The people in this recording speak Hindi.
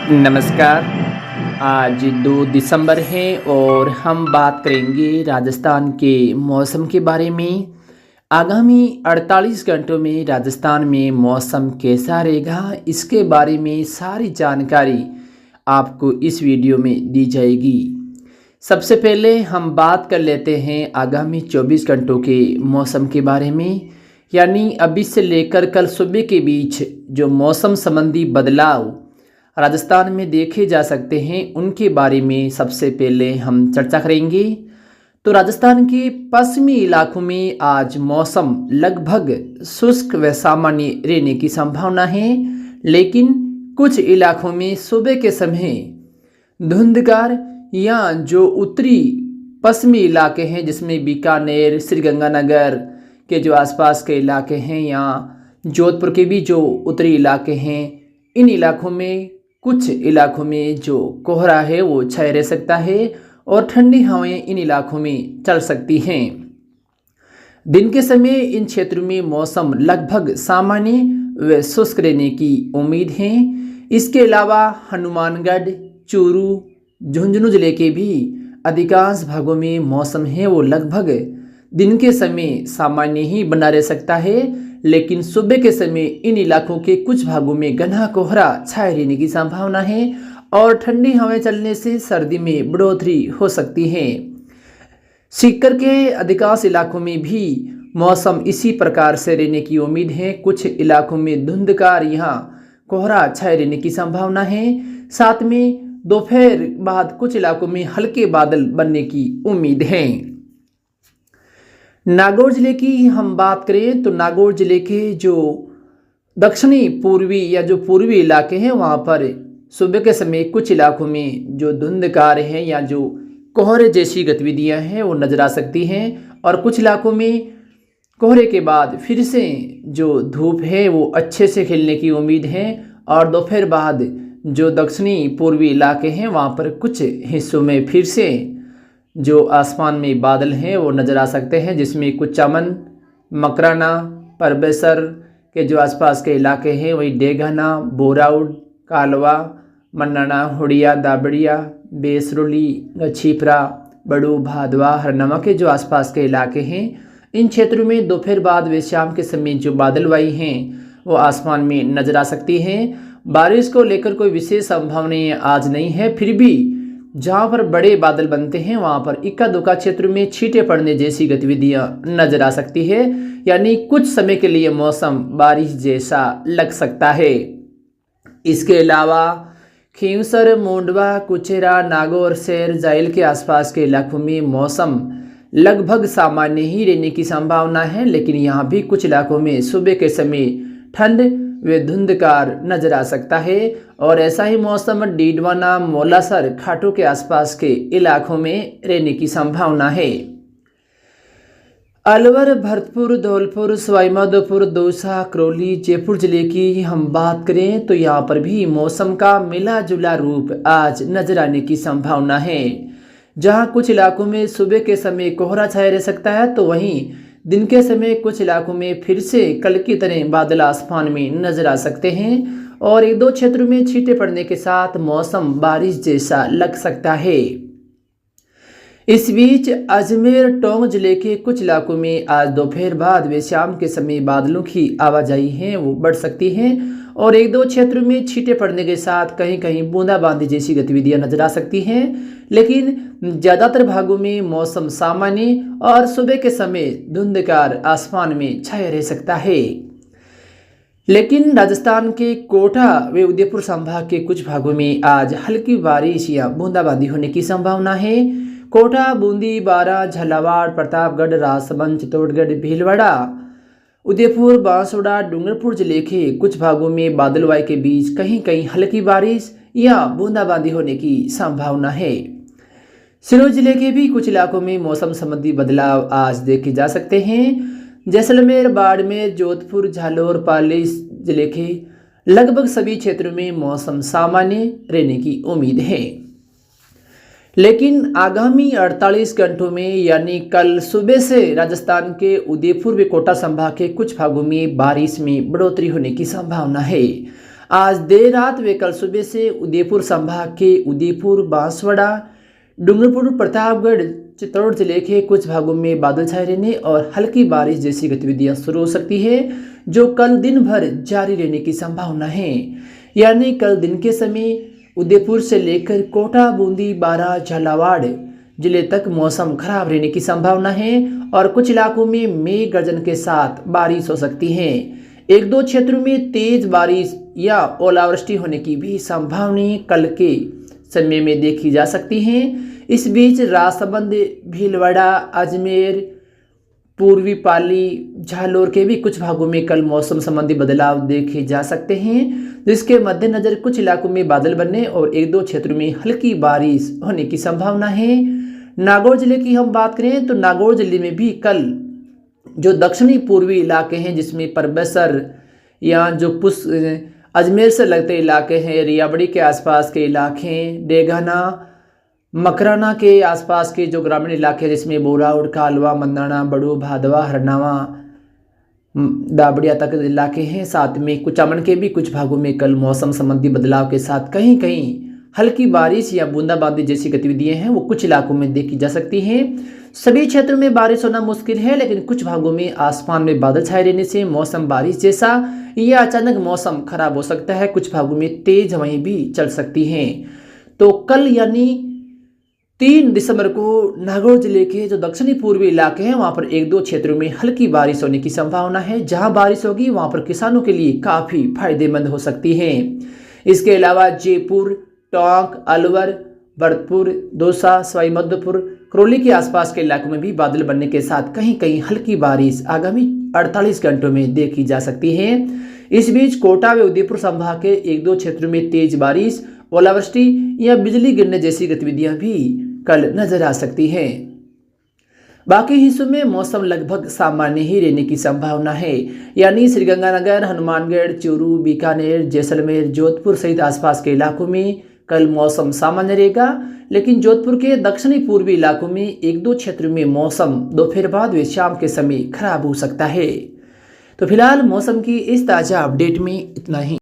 नमस्कार। आज 2 दिसंबर है और हम बात करेंगे राजस्थान के मौसम के बारे में। आगामी 48 घंटों में राजस्थान में मौसम कैसा रहेगा, इसके बारे में सारी जानकारी आपको इस वीडियो में दी जाएगी। सबसे पहले हम बात कर लेते हैं आगामी 24 घंटों के मौसम के बारे में, यानी अभी से लेकर कल सुबह के बीच जो मौसम संबंधी बदलाव राजस्थान में देखे जा सकते हैं उनके बारे में सबसे पहले हम चर्चा करेंगे। तो राजस्थान के पश्चिमी इलाकों में आज मौसम लगभग शुष्क व सामान्य रहने की संभावना है, लेकिन कुछ इलाकों में सुबह के समय धुंधकार या जो उत्तरी पश्चिमी इलाके हैं जिसमें बीकानेर, श्रीगंगानगर के जो आसपास के इलाके हैं या जोधपुर के भी जो उत्तरी इलाके हैं, इन इलाकों में कुछ इलाकों में जो कोहरा है वो छाया रह सकता है और ठंडी हवाएं इन इलाकों में चल सकती हैं। दिन के समय इन क्षेत्रों में मौसम लगभग सामान्य व शुष्क रहने की उम्मीद है। इसके अलावा हनुमानगढ़, चूरू, झुंझुनू जिले के भी अधिकांश भागों में मौसम है वो लगभग दिन के समय सामान्य ही बना रह सकता है, लेकिन सुबह के समय इन इलाकों के कुछ भागों में घना कोहरा छाए रहने की संभावना है और ठंडी हवाएं चलने से सर्दी में बढ़ोतरी हो सकती है। सीकर के अधिकांश इलाकों में भी मौसम इसी प्रकार से रहने की उम्मीद है। कुछ इलाकों में धुंधकार यहाँ कोहरा छाए रहने की संभावना है। साथ में दोपहर बाद कुछ इलाकों में हल्के बादल बनने की उम्मीद है। नागौर जिले की हम बात करें तो नागौर जिले के जो दक्षिणी पूर्वी या जो पूर्वी इलाके हैं वहाँ पर सुबह के समय कुछ इलाकों में जो धुंधकार है या जो कोहरे जैसी गतिविधियाँ हैं वो नजर आ सकती हैं और कुछ इलाकों में कोहरे के बाद फिर से जो धूप है वो अच्छे से खिलने की उम्मीद है और दोपहर बाद जो दक्षिणी पूर्वी इलाके हैं वहाँ पर कुछ हिस्सों में फिर से जो आसमान में बादल हैं वो नज़र आ सकते हैं, जिसमें कुछ चमन, मकराना, परबेसर के जो आसपास के इलाके हैं वही डेगाना, बोराउड, कालवा, मन्नाना, हुड़िया, दाबड़िया, बेसरुली, गछीपरा, बड़ू, भादवा, हरनवा के जो आसपास के इलाके हैं इन क्षेत्रों में दोपहर बाद व शाम के समय जो बादलवाई हैं वो आसमान में नज़र आ सकती हैं। बारिश को लेकर कोई विशेष संभावनाएं आज नहीं है, फिर भी जहाँ पर बड़े बादल बनते हैं वहाँ पर इक्का दुक्का क्षेत्र में छींटे पड़ने जैसी गतिविधियाँ नजर आ सकती है, यानी कुछ समय के लिए मौसम बारिश जैसा लग सकता है। इसके अलावा खींवसर, मोंडवा, कुचेरा, नागौर, सैर, जाइल के आसपास के इलाकों में मौसम लगभग सामान्य ही रहने की संभावना है, लेकिन यहाँ भी कुछ इलाकों में सुबह के समय ठंड वे धुंधकार नजर आ सकता है और ऐसा ही मौसम डीडवाना, मोलासर, खाटू के आसपास के इलाकों में रहने की संभावना है। अलवर, भरतपुर, धौलपुर, सवाईमाधोपुर, दौसा, करौली, जयपुर जिले की हम बात करें तो यहाँ पर भी मौसम का मिला जुला रूप आज नजर आने की संभावना है। जहाँ कुछ इलाकों में सुबह के समय कोहरा छाया रह सकता है तो वहीं दिन के समय कुछ इलाकों में फिर से कल की तरह बादल आसमान में नजर आ सकते हैं और एक दो क्षेत्रों में छींटे पड़ने के साथ मौसम बारिश जैसा लग सकता है। इस बीच अजमेर, टोंक जिले के कुछ इलाकों में आज दोपहर बाद व शाम के समय बादलों की आवाजाही है वो बढ़ सकती है और एक दो क्षेत्रों में छींटे पड़ने के साथ कहीं कहीं बूंदाबांदी जैसी गतिविधियां नजर आ सकती हैं, लेकिन ज़्यादातर भागों में मौसम सामान्य और सुबह के समय धुंधकार आसमान में छाया रह सकता है। लेकिन राजस्थान के कोटा व उदयपुर संभाग के कुछ भागों में आज हल्की बारिश या बूंदाबांदी होने की संभावना है। कोटा, बूंदी, बारा, झालावाड़, प्रतापगढ़, राजसमंद, चित्तौड़गढ़, भीलवाड़ा, उदयपुर, बांसवाड़ा, डूंगरपुर जिले के कुछ भागों में बादलवाई के बीच कहीं कहीं हल्की बारिश या बूंदाबांदी होने की संभावना है। सिरोही जिले के भी कुछ इलाकों में मौसम संबंधी बदलाव आज देखे जा सकते हैं। जैसलमेर, बाड़मेर, जोधपुर, झालोर, पाली जिले के लगभग सभी क्षेत्रों में मौसम सामान्य रहने की उम्मीद है। लेकिन आगामी 48 घंटों में यानी कल सुबह से राजस्थान के उदयपुर व कोटा संभाग के कुछ भागों में बारिश में बढ़ोतरी होने की संभावना है। आज देर रात व कल सुबह से उदयपुर संभाग के उदयपुर, बांसवाड़ा, डूंगरपुर, प्रतापगढ़, चित्तौड़ जिले के कुछ भागों में बादल छाए रहने और हल्की बारिश जैसी गतिविधियां शुरू हो सकती है, जो कल दिन भर जारी रहने की संभावना है। यानी कल दिन के समय उदयपुर से लेकर कोटा, बूंदी, बारां, झालावाड़ जिले तक मौसम खराब रहने की संभावना है और कुछ इलाकों में मेघ गर्जन के साथ बारिश हो सकती है। एक दो क्षेत्रों में तेज बारिश या ओलावृष्टि होने की भी संभावना कल के समय में देखी जा सकती है। इस बीच राजसमंद, भीलवाड़ा, अजमेर, पूर्वी पाली, झालोर के भी कुछ भागों में कल मौसम संबंधी बदलाव देखे जा सकते हैं, जिसके मद्देनजर कुछ इलाकों में बादल बनने और एक दो क्षेत्रों में हल्की बारिश होने की संभावना है। नागौर जिले की हम बात करें तो नागौर जिले में भी कल जो दक्षिणी पूर्वी इलाके हैं, जिसमें परबसर या जो अजमेर से लगते इलाके हैं, रियाबड़ी के आसपास के इलाके, डेगाना, मकराना के आसपास के जो ग्रामीण इलाके हैं, जिसमें बोराउड, कालवा, मंदाना, बड़ू, भादवा, हरनावा, दाबड़िया तक इलाके हैं। साथ में कुचामन के भी कुछ भागों में कल मौसम संबंधी बदलाव के साथ कहीं कहीं हल्की बारिश या बूंदाबांदी जैसी गतिविधियां हैं वो कुछ इलाकों में देखी जा सकती हैं। सभी क्षेत्रों में बारिश होना मुश्किल है, लेकिन कुछ भागों में आसमान में बादल छाए रहने से मौसम बारिश जैसा या अचानक मौसम खराब हो सकता है। कुछ भागों में तेज हवाएं भी चल सकती हैं। तो कल यानी 3 दिसंबर को नागौर जिले के जो दक्षिणी पूर्वी इलाके हैं वहां पर एक दो क्षेत्रों में हल्की बारिश होने की संभावना है। जहां बारिश होगी वहां पर किसानों के लिए काफी फायदेमंद हो सकती है। इसके अलावा जयपुर, टोंक, अलवर, भरतपुर, दौसा, सवाई माधोपुर, करौली के आसपास के इलाकों में भी बादल बनने के साथ कहीं कहीं हल्की बारिश आगामी 48 घंटों में देखी जा सकती है। इस बीच कोटा व उदयपुर संभाग के एक दो क्षेत्रों में तेज बारिश, ओलावृष्टि या बिजली गिरने जैसी गतिविधियां भी कल नजर आ सकती हैं। बाकी हिस्सों में मौसम लगभग सामान्य ही रहने की संभावना है। यानी श्रीगंगानगर, हनुमानगढ़, चूरू, बीकानेर, जैसलमेर, जोधपुर सहित आसपास के इलाकों में कल मौसम सामान्य रहेगा, लेकिन जोधपुर के दक्षिणी पूर्वी इलाकों में एक दो क्षेत्रों में मौसम दोपहर बाद व शाम के समय खराब हो सकता है। तो फिलहाल मौसम की इस ताज़ा अपडेट में इतना ही।